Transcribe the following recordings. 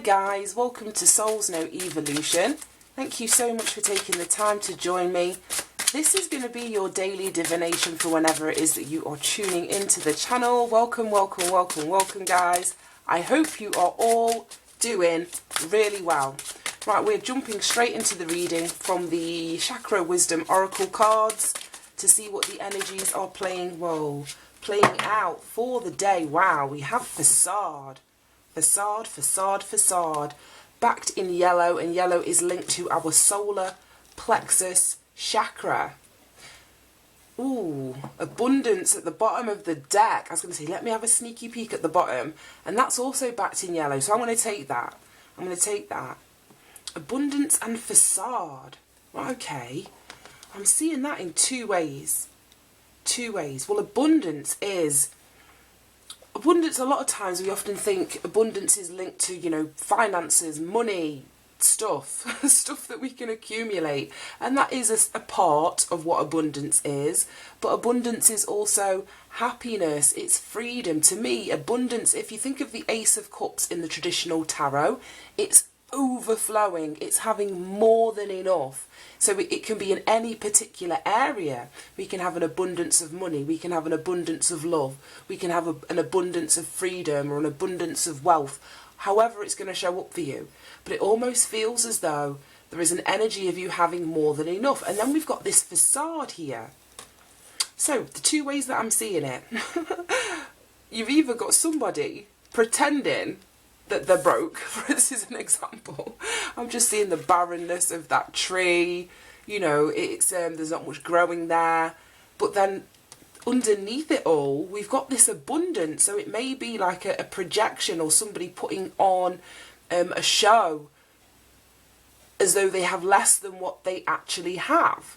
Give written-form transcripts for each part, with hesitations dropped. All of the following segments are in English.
guys, welcome to Soul's No Evolution. Thank you so much for taking the time to join me. This is going to be your daily divination for whenever it is that you are tuning into the channel. Welcome, welcome, welcome, welcome guys. I hope you are all doing really well. Right, we're jumping straight into the reading from the Chakra Wisdom Oracle cards to see what the energies are playing out for the day. Wow, we have façade. Façade, façade, façade, backed in yellow, and yellow is linked to our solar plexus chakra. Ooh, abundance at the bottom of the deck. I was going to say, let me have a sneaky peek at the bottom, and that's also backed in yellow, so I'm going to take that. Abundance and façade. Right, okay, I'm seeing that in two ways. Well, abundance, a lot of times we often think abundance is linked to, you know, finances, money, stuff that we can accumulate, and that is a part of what abundance is. But abundance is also happiness, it's freedom. To me, abundance, if you think of the Ace of Cups in the traditional tarot, it's overflowing, it's having more than enough. So it can be in any particular area. We can have an abundance of money, we can have an abundance of love, we can have an abundance of freedom or an abundance of wealth, however it's going to show up for you. But it almost feels as though there is an energy of you having more than enough. And then we've got this façade here. So the two ways that I'm seeing it, you've either got somebody pretending that they're broke. This is an example. I'm just seeing the barrenness of that tree. You know, it's there's not much growing there. But then underneath it all, we've got this abundance. So it may be like a projection or somebody putting on a show as though they have less than what they actually have.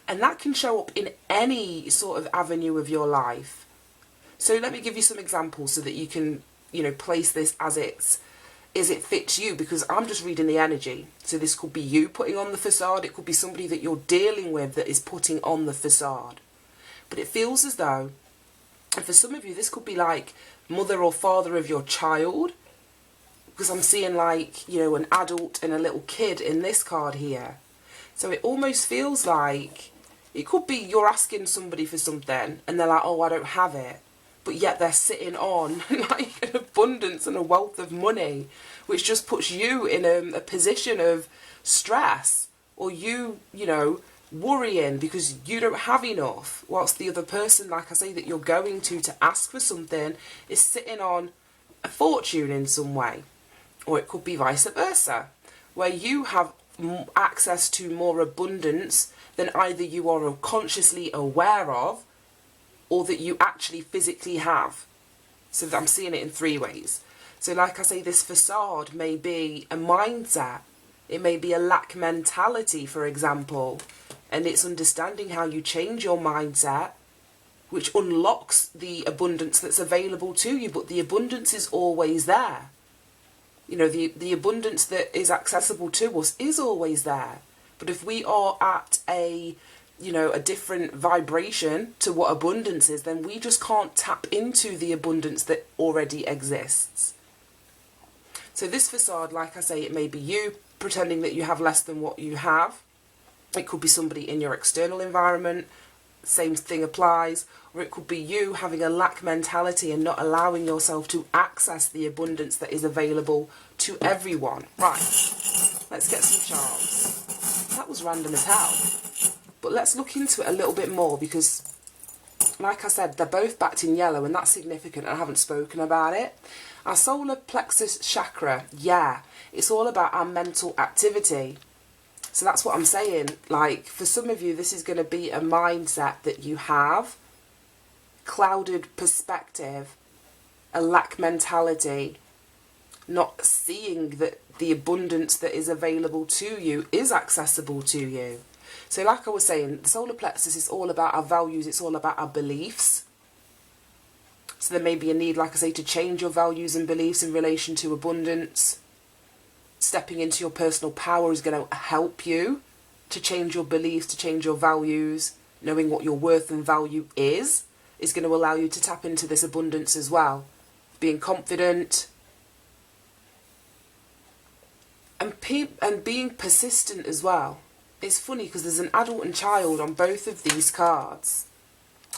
And that can show up in any sort of avenue of your life. So let me give you some examples so that you can, you know, place this as it fits you, because I'm just reading the energy. So this could be you putting on the façade, it could be somebody that you're dealing with that is putting on the façade. But it feels as though, and for some of you this could be like mother or father of your child, because I'm seeing like, you know, an adult and a little kid in this card here. So it almost feels like it could be you're asking somebody for something and they're like, oh, I don't have it. But yet they're sitting on like an abundance and a wealth of money, which just puts you in a position of stress, or you know, worrying because you don't have enough, whilst the other person, like I say, that you're going to ask for something is sitting on a fortune in some way. Or it could be vice versa, where you have access to more abundance than either you are consciously aware of, or that you actually physically have. So I'm seeing it in three ways. So like I say, this façade may be a mindset. It may be a lack mentality, for example. And it's understanding how you change your mindset, which unlocks the abundance that's available to you. But the abundance is always there. You know, the abundance that is accessible to us is always there. But if we are at a different vibration to what abundance is, then we just can't tap into the abundance that already exists. So this façade, like I say, it may be you pretending that you have less than what you have. It could be somebody in your external environment, same thing applies. Or it could be you having a lack mentality and not allowing yourself to access the abundance that is available to everyone. Right, let's get some charms. That was random as hell. But let's look into it a little bit more, because like I said, they're both backed in yellow, and that's significant. I haven't spoken about it. Our solar plexus chakra, yeah, it's all about our mental activity. So that's what I'm saying. Like, for some of you, this is going to be a mindset that you have, clouded perspective, a lack mentality, not seeing that the abundance that is available to you is accessible to you. So like I was saying, the solar plexus is all about our values, it's all about our beliefs. So there may be a need, like I say, to change your values and beliefs in relation to abundance. Stepping into your personal power is going to help you to change your beliefs, to change your values. Knowing what your worth and value is going to allow you to tap into this abundance as well. Being confident, And being persistent as well. It's funny because there's an adult and child on both of these cards.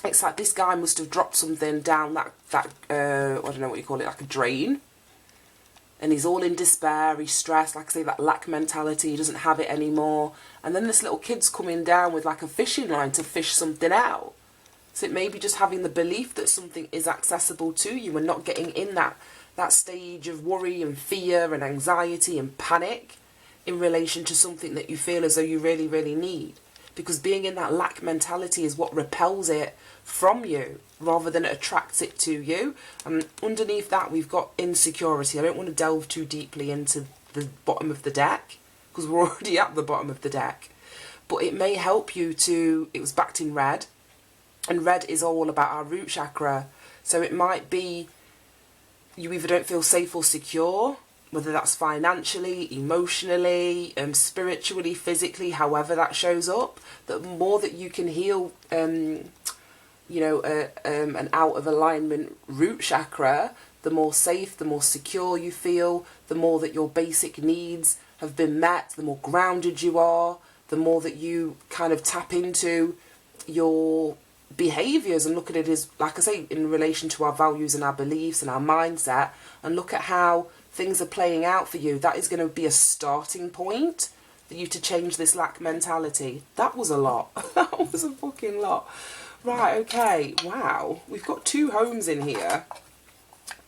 It's like this guy must have dropped something down that I don't know what you call it, like a drain. And he's all in despair, he's stressed, like I say, that lack mentality, he doesn't have it anymore. And then this little kid's coming down with like a fishing line to fish something out. So it may be just having the belief that something is accessible to you and not getting in that stage of worry and fear and anxiety and panic in relation to something that you feel as though you really, really need. Because being in that lack mentality is what repels it from you rather than it attracts it to you. And underneath that we've got insecurity. I don't want to delve too deeply into the bottom of the deck because we're already at the bottom of the deck. But it may help you to, it was backed in red, and red is all about our root chakra. So it might be you either don't feel safe or secure, whether that's financially, emotionally, spiritually, physically, however that shows up. The more that you can heal, an out of alignment root chakra, the more safe, the more secure you feel, the more that your basic needs have been met, the more grounded you are, the more that you kind of tap into your behaviours and look at it as, like I say, in relation to our values and our beliefs and our mindset, and look at how things are playing out for you. That is going to be a starting point for you to change this lack mentality. That was a lot. That was a fucking lot. Right, okay, wow. We've got 2 homes in here.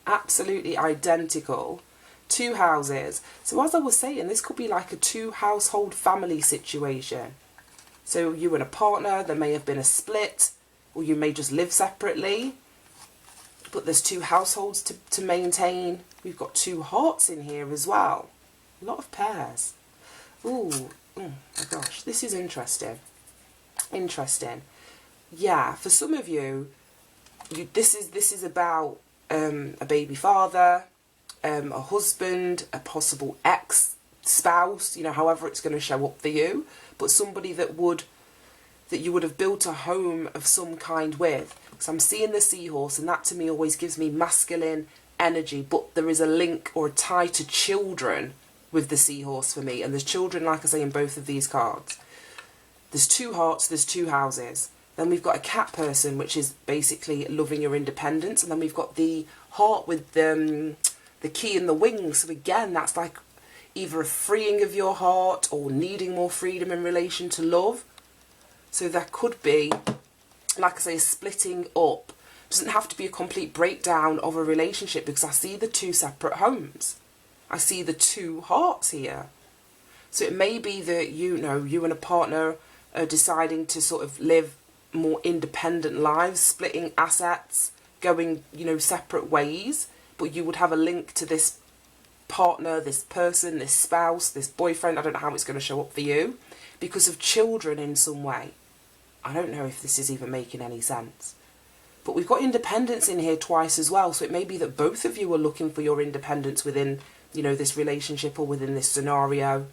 Absolutely identical. 2 houses. So as I was saying, this could be like a 2-household family situation. So you and a partner, there may have been a split, or you may just live separately. But there's 2 households to maintain. We've got 2 hearts in here as well. A lot of pairs. Ooh, oh my gosh, this is interesting. Interesting. Yeah, for some of you, this is about a baby father, a husband, a possible ex-spouse, however it's going to show up for you, but somebody that you would have built a home of some kind with. So I'm seeing the seahorse, and that to me always gives me masculine energy, but there is a link or a tie to children with the seahorse for me, and there's children, like I say, in both of these cards. There's 2 hearts, there's 2 houses. Then we've got a cat person, which is basically loving your independence, and then we've got the heart with the key and the wings. So again, that's like either a freeing of your heart or needing more freedom in relation to love. So there could be, like I say, a splitting up. It doesn't have to be a complete breakdown of a relationship, because I see the 2 separate homes. I see the 2 hearts here. So it may be that you and a partner are deciding to sort of live more independent lives, splitting assets, going, separate ways, but you would have a link to this partner, this person, this spouse, this boyfriend. I don't know how it's going to show up for you, because of children in some way. I don't know if this is even making any sense. But we've got independence in here twice as well, so it may be that both of you are looking for your independence within, this relationship or within this scenario.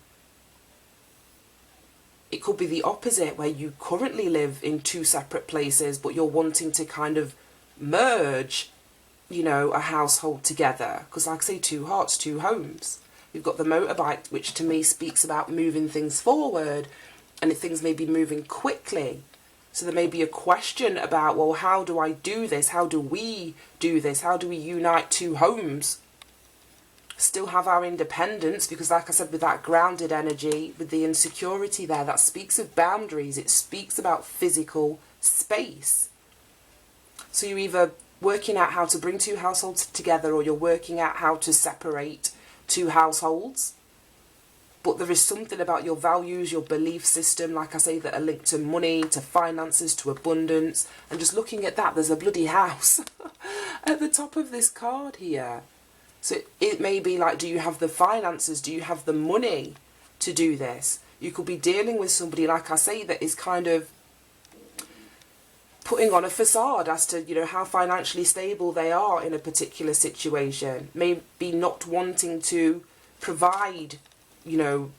It could be the opposite, where you currently live in 2 separate places, but you're wanting to kind of merge, a household together. Because like I say, 2 hearts, 2 homes. You've got the motorbike, which to me speaks about moving things forward, and if things may be moving quickly. So there may be a question about, well, how do I do this? How do we do this? How do we unite 2 homes? Still have our independence, because like I said, with that grounded energy, with the insecurity there, that speaks of boundaries. It speaks about physical space. So you're either working out how to bring 2 households together, or you're working out how to separate 2 households. But there is something about your values, your belief system, like I say, that are linked to money, to finances, to abundance. And just looking at that, there's a bloody house at the top of this card here. So it may be like, do you have the finances? Do you have the money to do this? You could be dealing with somebody, like I say, that is kind of putting on a facade as to, how financially stable they are in a particular situation. Maybe not wanting to provide, you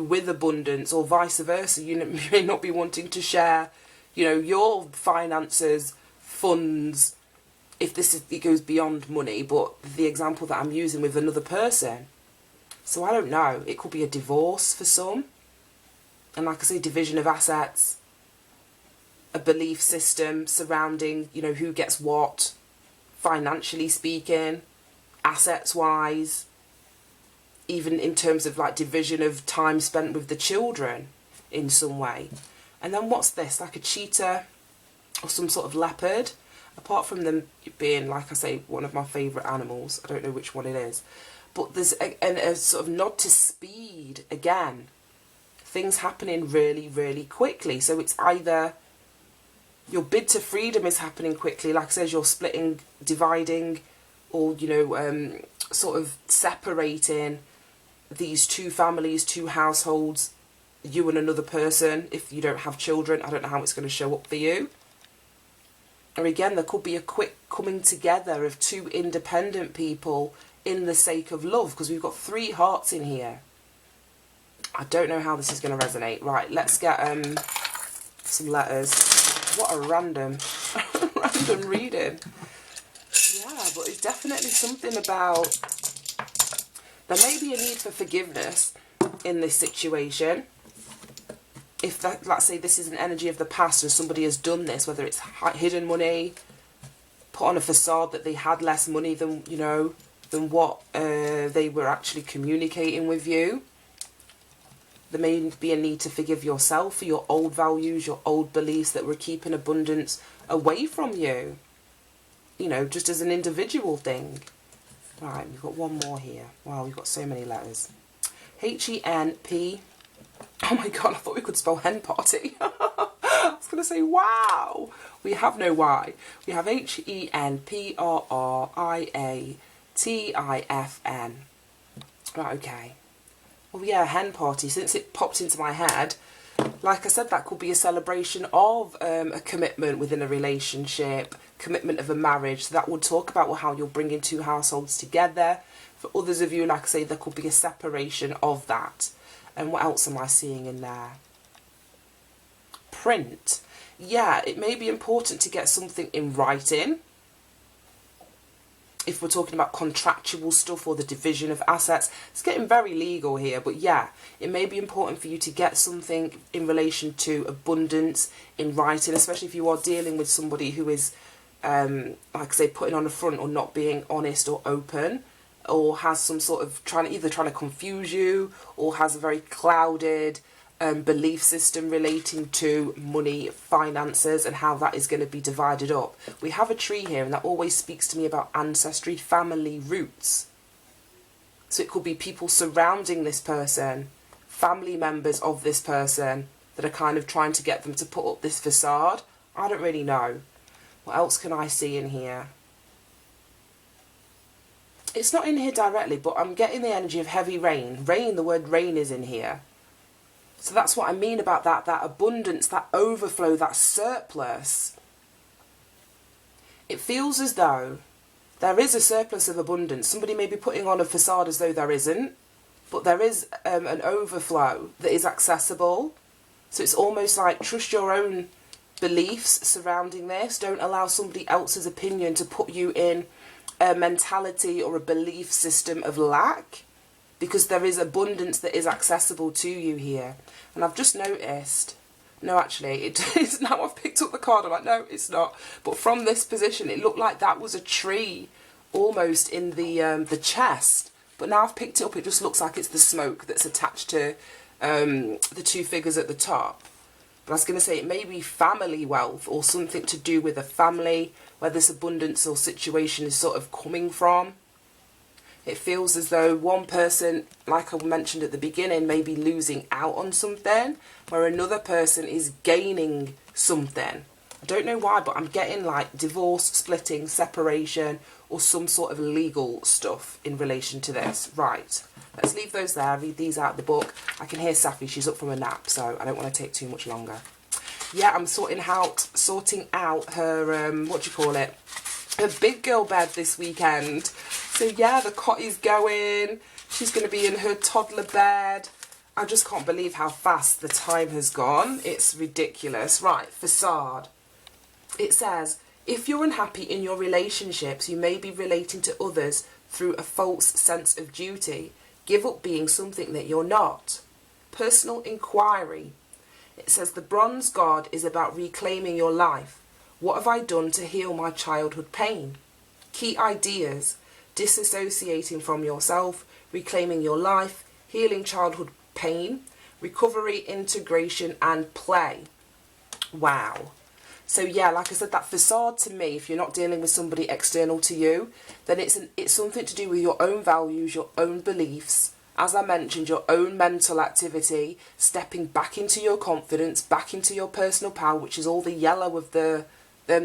with abundance, or vice versa. You may not be wanting to share, your finances, funds, if it goes beyond money, but the example that I'm using with another person. So I don't know. It could be a divorce for some. And like I say, division of assets. A belief system surrounding, you know, who gets what, financially speaking, assets-wise. Even in terms of like division of time spent with the children in some way. And then what's this? Like a cheetah or some sort of leopard. Apart from them being, like I say, one of my favourite animals. I don't know which one it is. But there's a sort of nod to speed again. Things happening really, really quickly. So it's either your bid to freedom is happening quickly. Like I said, you're splitting, dividing, or, you know, sort of separating these two families, two households, you and another person. If you don't have children, I don't know how it's going to show up for you. Or again, there could be a quick coming together of two independent people in the sake of love, because we've got 3 hearts in here. I don't know how this is going to resonate. Right, let's get some letters. What a random reading. Yeah, but it's definitely something about, there may be a need for forgiveness in this situation. If that, let's say this is an energy of the past and somebody has done this, whether it's hidden money, put on a facade that they had less money than, you know, than what they were actually communicating with you. There may be a need to forgive yourself for your old values, your old beliefs that were keeping abundance away from you. You know, just as an individual thing. Right, we've got one more here. Wow, we've got so many letters. H-E-N-P. Oh my God, I thought we could spell hen party. I was going to say, wow. We have no Y. We have H-E-N-P-R-R-I-A-T-I-F-N. Right, okay. Well, yeah, hen party. Since it popped into my head, like I said, that could be a celebration of a commitment within a relationship, commitment of a marriage. So that would talk about how you're bringing 2 households together. For others of you, like I say, there could be a separation of that. And what else am I seeing in there? Print. Yeah, it may be important to get something in writing. If we're talking about contractual stuff or the division of assets. It's getting very legal here, but yeah, it may be important for you to get something in relation to abundance in writing, especially if you are dealing with somebody who is, like I say, putting on a front or not being honest or open, or has some sort of trying to confuse you, or has a very clouded belief system relating to money, finances, and how that is going to be divided up. We have a tree here, and that always speaks to me about ancestry, family roots. So it could be people surrounding this person, family members of this person, that are kind of trying to get them to put up this facade. I don't really know. What else can I see in here? It's not in here directly, but I'm getting the energy of heavy rain. Rain, the word rain is in here. So that's what I mean about that abundance, that overflow, that surplus. It feels as though there is a surplus of abundance. Somebody may be putting on a facade as though there isn't, but there is an overflow that is accessible. So it's almost like trust your own beliefs surrounding this. Don't allow somebody else's opinion to put you in a mentality or a belief system of lack, because there is abundance that is accessible to you here. And I've just noticed, no, actually, it is now I've picked up the card, I'm like, no, it's not. But from this position, it looked like that was a tree almost in the chest. But now I've picked it up, it just looks like it's the smoke that's attached to the 2 figures at the top. But I was going to say, it may be family wealth or something to do with a family where this abundance or situation is sort of coming from. It feels as though one person, like I mentioned at the beginning, may be losing out on something, where another person is gaining something. I don't know why, but I'm getting like divorce, splitting, separation, or some sort of legal stuff in relation to this. Right, let's leave those there, read these out of the book. I can hear Safi, she's up from a nap, so I don't want to take too much longer. Yeah, I'm sorting out her, what do you call it? Her big girl bed this weekend. So yeah, the cot is going. She's going to be in her toddler bed. I just can't believe how fast the time has gone. It's ridiculous. Right, facade. It says, if you're unhappy in your relationships, you may be relating to others through a false sense of duty. Give up being something that you're not. Personal inquiry. It says the bronze god is about reclaiming your life. What have I done to heal my childhood pain? Key ideas. Disassociating from yourself, reclaiming your life, healing childhood pain, recovery, integration and play. Wow. So yeah, like I said, that facade to me, if you're not dealing with somebody external to you, then it's something to do with your own values, your own beliefs. As I mentioned, your own mental activity, stepping back into your confidence, back into your personal power, which is all the yellow of the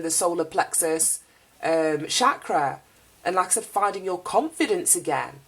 solar plexus chakra. And like I said, finding your confidence again.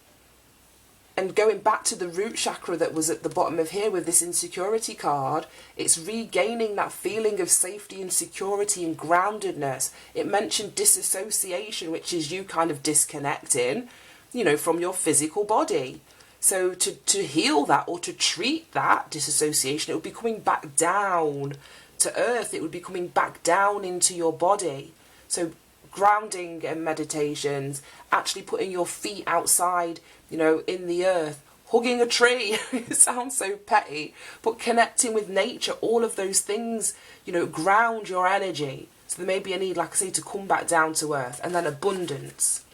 And going back to the root chakra that was at the bottom of here with this insecurity card, it's regaining that feeling of safety and security and groundedness. It mentioned disassociation, which is you kind of disconnecting, you know, from your physical body. So to heal that or to treat that disassociation, it would be coming back down to earth. It would be coming back down into your body. So grounding and meditations, actually putting your feet outside, you know, in the earth, hugging a tree. It sounds so petty, but connecting with nature, all of those things, you know, ground your energy. So there may be a need, like I say, to come back down to earth. And then abundance.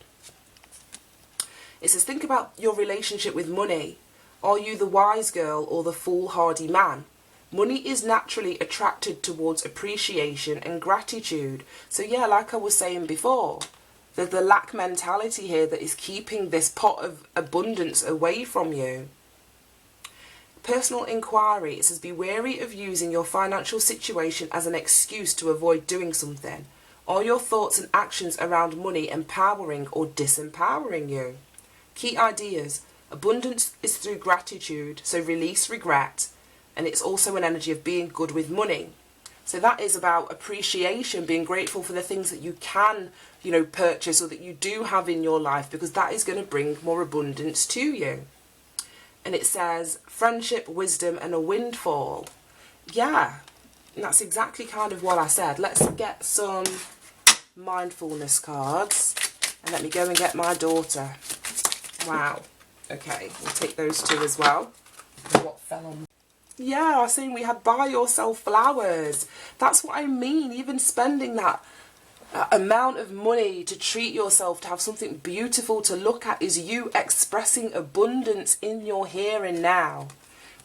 It says, think about your relationship with money. Are you the wise girl or the foolhardy man? Money is naturally attracted towards appreciation and gratitude. So yeah, like I was saying before, there's the lack mentality here that is keeping this pot of abundance away from you. Personal inquiry. It says, be wary of using your financial situation as an excuse to avoid doing something. Are your thoughts and actions around money empowering or disempowering you? Key ideas. Abundance is through gratitude, so release regret. And it's also an energy of being good with money. So that is about appreciation, being grateful for the things that you can, you know, purchase or that you do have in your life, because that is going to bring more abundance to you. And it says friendship, wisdom and a windfall. Yeah, that's exactly kind of what I said. Let's get some mindfulness cards. And let me go and get my daughter. Wow. Okay, we'll take those two as well. What fell on? Yeah, I was saying we had buy yourself flowers. That's what I mean. Even spending that amount of money to treat yourself, to have something beautiful to look at, is you expressing abundance in your here and now.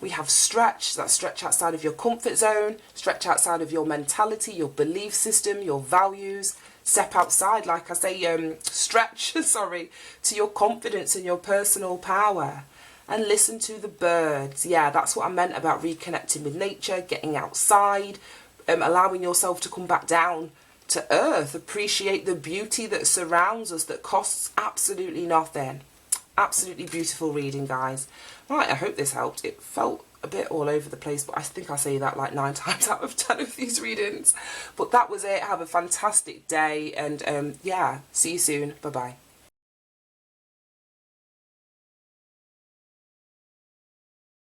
We have stretch, that's stretch outside of your comfort zone, stretch outside of your mentality, your belief system, your values. Step outside, like I say, stretch, to your confidence and your personal power. And listen to the birds. Yeah, that's what I meant about reconnecting with nature, getting outside, allowing yourself to come back down to earth. Appreciate the beauty that surrounds us, that costs absolutely nothing. Absolutely beautiful reading, guys. Right, I hope this helped. It felt a bit all over the place, but I think I say that like 9 times out of 10 of these readings. But that was it. Have a fantastic day, and yeah, see you soon. Bye-bye.